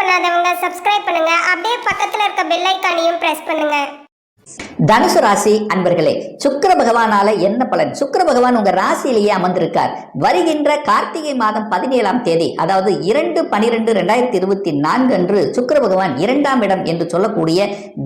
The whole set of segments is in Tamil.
பண்ணாதவங்க சப்ஸ்கிரைப் பண்ணுங்க. அப்படியே பக்கத்துல இருக்க பெல் ஐகானையும் பிரஸ் பண்ணுங்க. தனுசு ராசி அன்பர்களே, சுக்கிர பகவானால என்ன பலன்? சுக்கிர பகவான் உங்க ராசியிலேயே அமர்ந்திருக்கார். வருகின்ற கார்த்திகை மாதம் 17ஆம் தேதி, அதாவது 2/12/2024 அன்று சுக்கிர பகவான் 2ஆம் இடம் என்று சொல்லக்கூடிய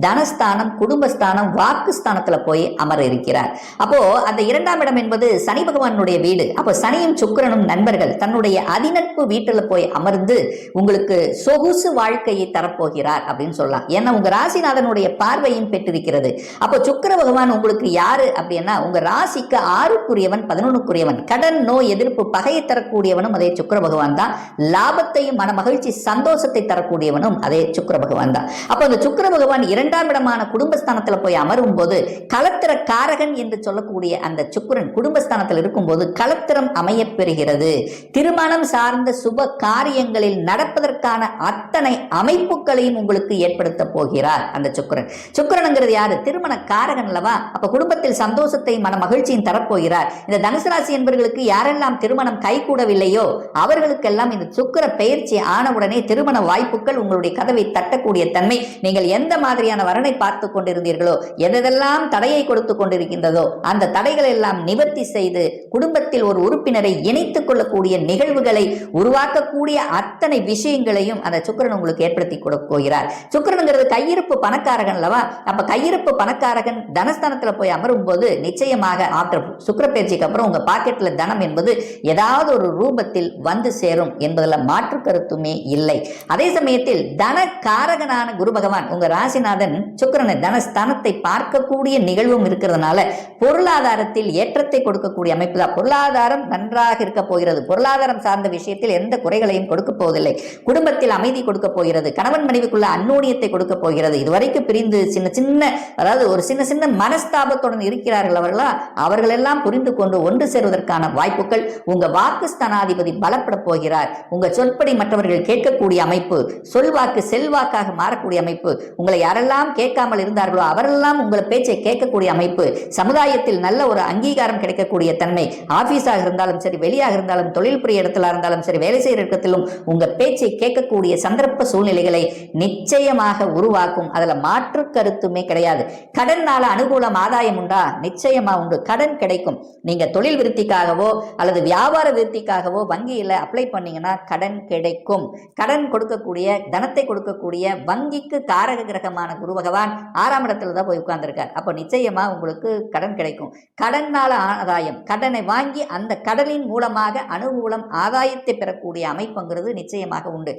தனஸ்தானம், குடும்பஸ்தானம், வாக்குஸ்தானத்துல போய் அமர இருக்கிறார். அப்போ அந்த 2ஆம் இடம் என்பது சனி பகவானுடைய வீடு. அப்போ சனியும் சுக்கிரனும் நண்பர்கள். தன்னுடைய அதிநட்பு வீட்டுல போய் அமர்ந்து உங்களுக்கு சொகுசு வாழ்க்கையை தரப்போகிறார் அப்படின்னு சொல்லலாம். ஏன்னா உங்க ராசிநாதனுடைய பார்வையும் பெற்றிருக்கிறது. அப்போ சுக்கிர பகவான் உங்களுக்கு யாரு அப்படின்னா, உங்க ராசிக்கு 6க்குரியவன், 11க்குரியவன். கடன், நோய், எதிர்ப்பு, பகையை தரக்கூடியவனும் அதே சுக்கிர பகவான் தான். லாபத்தையும் மன மகிழ்ச்சி, சந்தோஷத்தை தரக்கூடியவனும் அதே சுக்கிர பகவான் தான். அப்போ அந்த சுக்கிர பகவான் 2ஆம் இடமான குடும்பஸ்தானத்துல போய் அமரும் போது, களத்திர காரகன் என்று சொல்லக்கூடிய அந்த சுக்கிரன் குடும்பஸ்தானத்தில் இருக்கும் போது களத்திரம் அமைய பெறுகிறது. திருமணம் சார்ந்த சுப காரியங்களில் நடப்பதற்கான அத்தனை அமைப்புகளையும் உங்களுக்கு ஏற்படுத்த போகிறார் அந்த சுக்கிரன். சுக்கிரனுங்கிறது யாரு? திருமண காரகன் அல்லவா? அப்ப குடும்பத்தில் சந்தோஷத்தை, மன மகிழ்ச்சியும் தரப்போகிறார். இந்த தனுசு ராசி என்பவர்களுக்கு யாரெல்லாம் திருமணம் கைகூடவில்லையோ அவர்களுக்கெல்லாம் இந்த சுக்கிர பெயர்ச்சி ஆனவுடனே திருமண வாய்ப்புகள் உங்களுடைய கதவை தட்டக்கூடிய தன்மை. நீங்கள் எந்த மாதிரியான வரனை பார்த்து கொண்டிருந்தீர்களோ, எதெல்லாம் தடையை கொடுத்து கொண்டிருக்கின்றதோ அந்த தடைகள் எல்லாம் நிவர்த்தி செய்து குடும்பத்தில் ஒரு உறுப்பினரை இணைத்துக் கொள்ளக்கூடிய நிகழ்வுகளை உருவாக்கக்கூடிய அத்தனை விஷயங்களையும் அந்த சுக்கிரன் உங்களுக்கு ஏற்படுத்தி கொடுக்க போகிறார். சுக்கிரனுங்கிறது கையிருப்பு பணக்காரகன் அல்லவா? அப்ப கையிருப்பு பணக்காரகன் தனஸ்தானத்துல போய் அமரும் போது நிச்சயமாக ஆற்றல் சுக்கிர பயிற்சிக்கு அப்புறம் உங்க பாக்கெட்ல தனம் என்பது ஏதாவது ஒரு ரூபத்தில் வந்து சேரும் என்பதுல மாற்று கருத்துமே இல்லை. அதே சமயத்தில் தன காரகனான குரு பகவான் உங்க ராசிநாதன் சுக்கிரனை தனஸ்தானத்தை பார்க்கக்கூடிய நிகழ்வும் இருக்கிறதுனால பொருளாதாரத்தில் ஏற்றத்தை கொடுக்கக்கூடிய அமைப்பு தான். பொருளாதாரம் நன்றாக இருக்க போகிறது. பொருளாதாரம் சார்ந்த விஷயத்தில் எந்த குறைகளையும் கொடுக்க போவதில்லை. குடும்பத்தில் அமைதி கொடுக்க போகிறது. கணவன் மனைவிக்குள்ள அந்நோனியத்தை கொடுக்க போகிறது. இதுவரைக்கும் பிரிந்து சின்ன சின்ன, அதாவது ஒரு சின்ன சின்ன மனஸ்தாபத்துடன் இருக்கிறார்கள் அவர்களா, அவர்கள் எல்லாம் புரிந்து கொண்டு ஒன்று சேருவதற்கான வாய்ப்புகள். உங்க வாக்கு ஸ்தானாதிபதி பலப்பட போகிறார். உங்க சொற்படி மற்றவர்கள் கேட்கக்கூடிய அமைப்பு, சொல்வாக்கு செல்வாக்காக மாறக்கூடிய அமைப்பு. உங்களை யாரெல்லாம் கேட்காமல் இருந்தார்களோ அவரெல்லாம் உங்களை பேச்சை கேட்கக்கூடிய அமைப்பு. சமுதாயத்தில் நல்ல ஒரு அங்கீகாரம் கிடைக்கக்கூடிய தன்மை. ஆபீஸாக இருந்தாலும் சரி, வெளியாக இருந்தாலும், தொழில் புரிய இடத்துல இருந்தாலும் சரி, வேலை செய்கிற இடத்திலும் உங்க பேச்சை கேட்கக்கூடிய சந்தர்ப்ப சூழ்நிலைகளை நிச்சயமாக உருவாக்கும். அதுல மாற்று கருத்துமே கிடையாது. கடனால அனுகூலம் ஆதாயம் உண்டா? நிச்சயமா உண்டு. கடன் கிடைக்கும். நீங்க தொழில் விருத்திக்காகவோ அல்லது வியாபார விருத்திக்காகவோ வங்கியில அப்ளை பண்ணீங்கன்னா கடன் கிடைக்கும். கடன் கொடுக்கக்கூடிய, தனத்தை கொடுக்கக்கூடிய வங்கிக்கு காரக கிரகமான குரு பகவான் 6ஆம் இடத்துல தான் போய் உட்கார்ந்துருக்கார். அப்போ நிச்சயமா உங்களுக்கு கடன் கிடைக்கும். கடனால ஆதாயம், கடனை வாங்கி அந்த கடலின் மூலமாக அனுகூலம் ஆதாயத்தை பெறக்கூடிய அமைப்புங்கிறது நிச்சயமாக உண்டு.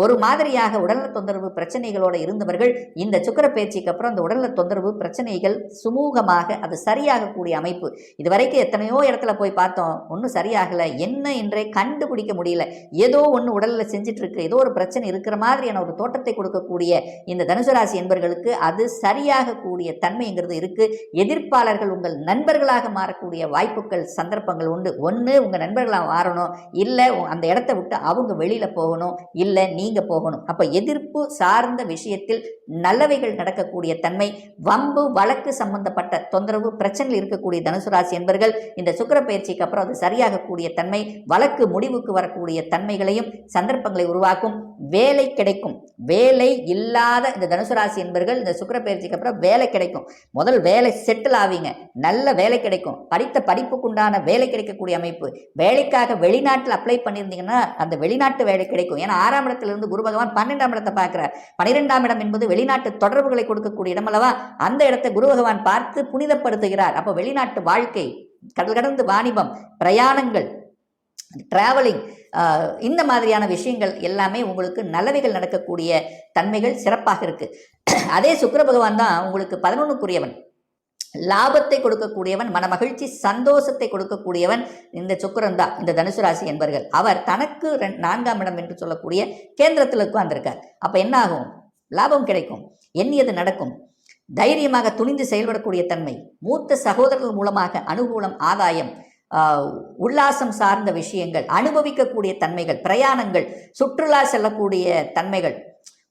ஒரு மாதிரியாக உடல்நல தொந்தரவு பிரச்சனைகளோட இருந்தவர்கள் இந்த சுக்கிர பயிற்சிக்கு அப்புறம் அந்த உடல்நல தொந்தரவு பிரச்சனைகள் சுமூகமாக அது சரியாகக்கூடிய அமைப்பு. இதுவரைக்கும் எத்தனையோ இடத்துல போய் பார்த்தோம், ஒன்றும் சரியாகல, என்ன என்றே கண்டுபிடிக்க முடியல. ஏதோ ஒன்று உடல்ல செஞ்சுட்டு இருக்கு, ஏதோ ஒரு பிரச்சனை இருக்கிற மாதிரியான ஒரு தோட்டத்தை கொடுக்கக்கூடிய இந்த தனுசு ராசி என்பவர்களுக்கு அது சரியாகக்கூடிய தன்மைங்கிறது இருக்கு. எதிர்ப்பாளர்கள் உங்கள் நண்பர்களாக மாறக்கூடிய வாய்ப்புகள், சந்தர்ப்பங்கள் உண்டு. ஒன்று உங்க நண்பர்களாக மாறணும், இல்லை அந்த இடத்த விட்டு அவங்க வெளியில போகணும், இல்லை நீங்க போகணும். அப்ப எதிர்ப்பு சார்ந்த விஷயத்தில் நல்லவைகள் நடக்கக்கூடிய தன்மை. வம்பு வழக்கு சம்பந்தப்பட்ட தொந்தரவு பிரச்சனையில் இருக்கக்கூடிய தனுசு ராசி என்பவர்கள் இந்த சுக்கிர பயிற்சிக்கு அப்புறம் அது சரியாகக்கூடிய தன்மை, வழக்கு முடிவுக்கு வரக்கூடிய தன்மைகளையும் சந்தர்ப்பங்களை உருவாக்கும். வேலை கிடைக்கும். வேலை இல்லாத இந்த தனுசு ராசி என்பவர்கள் இந்த சுக்கிர பயிற்சிக்கு அப்புறம் வேலை கிடைக்கும். முதல் வேலை செட்டில் ஆவீங்க, நல்ல வேலை கிடைக்கும். படித்த படிப்புக்குண்டான வேலை கிடைக்கக்கூடிய அமைப்பு. வேலைக்காக வெளிநாட்டில் அப்ளை பண்ணியிருந்தீங்கன்னா அந்த வெளிநாட்டு வேலை கிடைக்கும். ஏன்னா 6ஆம் இடத்திலிருந்து குரு பகவான் 12ஆம் இடத்தை பார்க்கிறார். 12ஆம் இடம் என்பது வெளிநாட்டு தொடர்புகளை கொடுக்கக்கூடிய இடம் அல்லவா? அந்த இடத்தை குரு பகவான் பார்த்து புனிதப்படுத்துகிறார். அப்போ வெளிநாட்டு வாழ்க்கை, கடல் கடந்து வாணிபம், பிரயாணங்கள், டிராவலிங், இந்த மாதிரியான விஷயங்கள் எல்லாமே உங்களுக்கு நல்லவைகள் நடக்கக்கூடிய தன்மைகள் சிறப்பாக இருக்கு. அதே சுக்கிர பகவான் தான் உங்களுக்கு 11க்குரியவன். லாபத்தை கொடுக்கக்கூடியவன், மன மகிழ்ச்சி சந்தோஷத்தை கொடுக்கக்கூடியவன் இந்த சுக்கிரன் தான் இந்த தனுசு ராசி என்பவர்கள். அவர் தனக்கு 4ஆம் இடம் என்று சொல்லக்கூடிய கேந்திரத்தில் உட்கார்ந்திருக்கார். அப்ப என்ன ஆகும்? லாபம் கிடைக்கும், எண்ணியது நடக்கும், தைரியமாக துணிந்து செயல்படக்கூடிய தன்மை, மூத்த சகோதரர்கள் மூலமாக அனுகூலம் ஆதாயம், உல்லாசம் சார்ந்த விஷயங்கள், அனுபவிக்கக்கூடிய தன்மைகள், பிரயாணங்கள், சுற்றுலா செல்லக்கூடிய தன்மைகள்,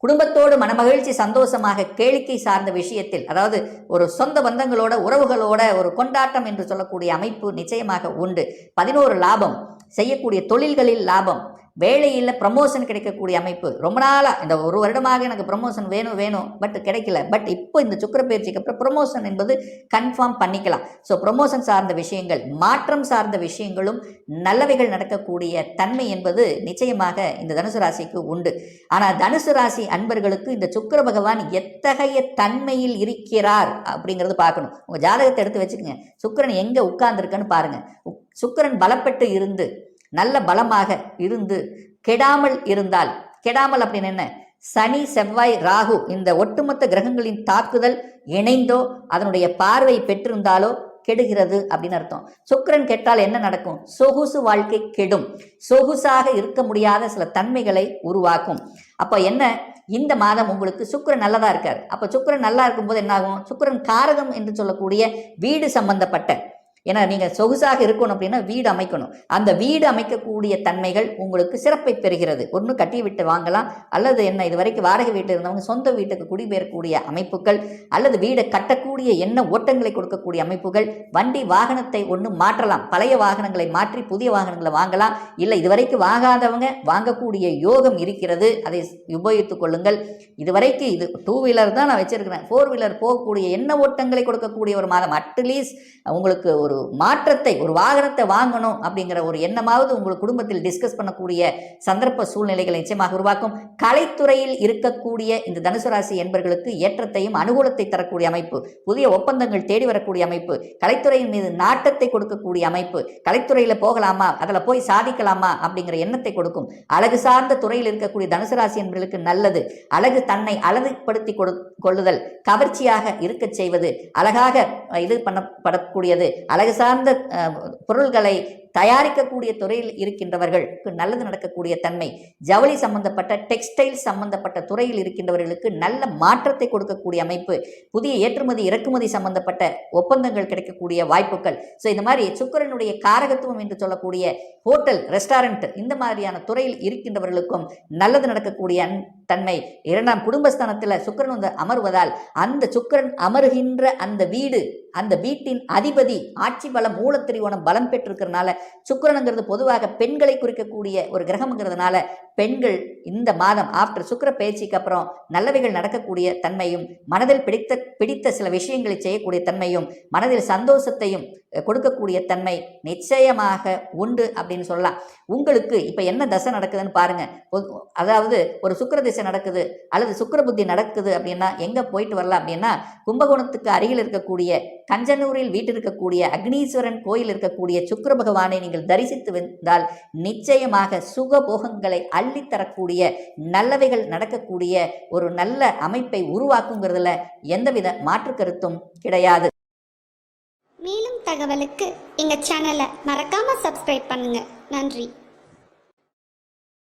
குடும்பத்தோடு மனமகிழ்ச்சி சந்தோஷமாக கேளிக்கை சார்ந்த விஷயத்தில், அதாவது ஒரு சொந்த பந்தங்களோட உறவுகளோட ஒரு கொண்டாட்டம் என்று சொல்லக்கூடிய அமைப்பு நிச்சயமாக உண்டு. 11 லாபம், செய்யக்கூடிய தொழில்களில் லாபம், வேலையில் ப்ரமோஷன் கிடைக்கக்கூடிய அமைப்பு. ரொம்ப நாளாக இந்த ஒரு வருடமாக எனக்கு ப்ரமோஷன் வேணும் பட் கிடைக்கல. பட் இப்போ இந்த சுக்கிர பயிற்சிக்கு அப்புறம் ப்ரமோஷன் என்பது கன்ஃபார்ம் பண்ணிக்கலாம். ஸோ ப்ரமோஷன் சார்ந்த விஷயங்கள், மாற்றம் சார்ந்த விஷயங்களும் நல்லவைகள் நடக்கக்கூடிய தன்மை என்பது நிச்சயமாக இந்த தனுசு ராசிக்கு உண்டு. ஆனால் தனுசு ராசி அன்பர்களுக்கு இந்த சுக்கிர பகவான் எத்தகைய தன்மையில் இருக்கிறார் அப்படிங்கிறது பார்க்கணும். உங்கள் ஜாதகத்தை எடுத்து வச்சுக்கோங்க. சுக்கிரன் எங்கே உட்கார்ந்துருக்குன்னு பாருங்க. சுக்கிரன் பலப்பட்டு இருந்து நல்ல பலமாக இருந்து கெடாமல் இருந்தால், கெடாமல் அப்படின்னு என்ன, சனி செவ்வாய் ராகு இந்த ஒட்டுமொத்த கிரகங்களின் தாக்குதல் இணைந்தோ அதனுடைய பார்வை பெற்றிருந்தாலோ கெடுகிறது அப்படின்னு அர்த்தம். சுக்கிரன் கெட்டால் என்ன நடக்கும்? சொகுசு வாழ்க்கை கெடும். சொகுசாக இருக்க முடியாத சில தன்மைகளை உருவாக்கும். அப்போ என்ன, இந்த மாதம் உங்களுக்கு சுக்கிரன் நல்லதா இருக்கார். அப்போ சுக்கிரன் நல்லா இருக்கும்போது என்ன ஆகும்? சுக்கிரன் காரகம் என்று சொல்லக்கூடிய வீடு சம்பந்தப்பட்ட, ஏன்னா நீங்கள் சொகுசாக இருக்கணும் அப்படின்னா வீடு அமைக்கணும். அந்த வீடு அமைக்கக்கூடிய தன்மைகள் உங்களுக்கு சிறப்பை பெறுகிறது. ஒன்று கட்டி விட்டு வாங்கலாம், அல்லது என்ன இது வரைக்கும் வாடகை வீட்டில் இருந்தவங்க சொந்த வீட்டுக்கு குடிபெயரக்கூடிய அமைப்புகள், அல்லது வீடை கட்டக்கூடிய எண்ண ஓட்டங்களை கொடுக்கக்கூடிய அமைப்புகள், வண்டி வாகனத்தை ஒன்று மாற்றலாம், பழைய வாகனங்களை மாற்றி புதிய வாகனங்களை வாங்கலாம். இல்லை இதுவரைக்கும் வாங்காதவங்க வாங்கக்கூடிய யோகம் இருக்கிறது, அதை உபயோகித்துக் கொள்ளுங்கள். இதுவரைக்கும் இது 2 வீலர் தான் நான் வச்சிருக்கிறேன், 4 வீலர் போகக்கூடிய எண்ண ஓட்டங்களை கொடுக்கக்கூடிய ஒரு மாதம். அட்லீஸ்ட் உங்களுக்கு ஒரு மாற்றத்தை, ஒரு வாகனத்தை வாங்கணும் அப்படிங்கிற ஒரு எண்ணமாவது உங்கள் குடும்பத்தில் டிஸ்கஸ் பண்ணக்கூடிய சந்தர்ப்ப சூழ்நிலைகளை நிச்சயமாக உருவாக்கும். கலைத்துறையில் இருக்கக்கூடிய இந்த தனுசு ராசி என்பவர்களுக்கு ஏற்றத்தையும் அனுகூலத்தை தரக்கூடிய அமைப்பு, புதிய ஒப்பந்தங்கள் தேடி வரக்கூடிய அமைப்பு, கலைத்துறையின் மீது நாட்டத்தை கொடுக்கக்கூடிய அமைப்பு, கலைத்துறையில் போகலாமா, அதில் போய் சாதிக்கலாமா அப்படிங்கிற எண்ணத்தை கொடுக்கும். அழகு சார்ந்த துறையில் இருக்கக்கூடிய தனுசு ராசி என்பவர்களுக்கு நல்லது. அழகு தன்னை அழகுபடுத்தி கொள்ளுதல், கவர்ச்சியாக இருக்க செய்வது, அழகாக இது பண்ணப்படக்கூடியது, அழகு சார்ந்த பொருள்களை தயாரிக்கக்கூடிய துறையில் இருக்கின்றவர்களுக்கு நல்லது நடக்கக்கூடிய தன்மை, ஜவுளி சம்பந்தப்பட்ட டெக்ஸ்டைல் சம்பந்தப்பட்ட துறையில் இருக்கின்றவர்களுக்கு நல்ல மாற்றத்தை கொடுக்கக்கூடிய அமைப்பு, புதிய ஏற்றுமதி இறக்குமதி சம்பந்தப்பட்ட ஒப்பந்தங்கள் கிடைக்கக்கூடிய வாய்ப்புகள். ஸோ இந்த மாதிரி சுக்கிரனுடைய காரகத்துவம் என்று சொல்லக்கூடிய ஹோட்டல், ரெஸ்டாரண்ட் இந்த மாதிரியான துறையில் இருக்கின்றவர்களுக்கும் நல்லது நடக்கக்கூடிய தன்மை. 2ஆம் குடும்பஸ்தானத்தில் சுக்கிரன் வந்து அமர்வதால் அந்த சுக்கிரன் அமர்கின்ற அந்த வீடு, அந்த வீட்டின் அதிபதி ஆட்சி பலம், மூலத்திரிவோணம் பலம் பெற்றிருக்கிறதுனால, சுக்கிரனுங்கிறது பொதுவாக பெண்களை குறிக்கக்கூடிய ஒரு கிரகம்ங்கிறதுனால பெண்கள் இந்த மாதம் ஆஃப்டர் சுக்கிர பயிற்சிக்கு அப்புறம் நல்லவைகள் நடக்கக்கூடிய தன்மையும், மனதில் பிடித்த சில விஷயங்களை செய்யக்கூடிய தன்மையும், மனதில் சந்தோஷத்தையும் கொடுக்கக்கூடிய தன்மை நிச்சயமாக உண்டு அப்படின்னு சொல்லலாம். உங்களுக்கு இப்போ என்ன தசை நடக்குதுன்னு பாருங்க. அதாவது ஒரு சுக்கிர திசை நடக்குது அல்லது சுக்கிர புத்தி நடக்குது அப்படின்னா எங்கே போயிட்டு வரலாம் அப்படின்னா, கும்பகோணத்துக்கு அருகில் இருக்கக்கூடிய கஞ்சனூரில் வீட்டிருக்கக்கூடிய அக்னீஸ்வரன் கோயில் இருக்கக்கூடிய சுக்கிர பகவானை நீங்கள் தரிசித்து வந்தால் நிச்சயமாக சுகபோகங்களை அள்ளித்தரக்கூடிய நல்லவைகள் நடக்கக்கூடிய ஒரு நல்ல அமைப்பை உருவாக்குங்கிறதுல எந்தவித மாற்று கருத்தும் கிடையாது. மேலும் தகவலுக்கு எங்க சேனலை மறக்காம சப்ஸ்கிரைப் பண்ணுங்க. நன்றி.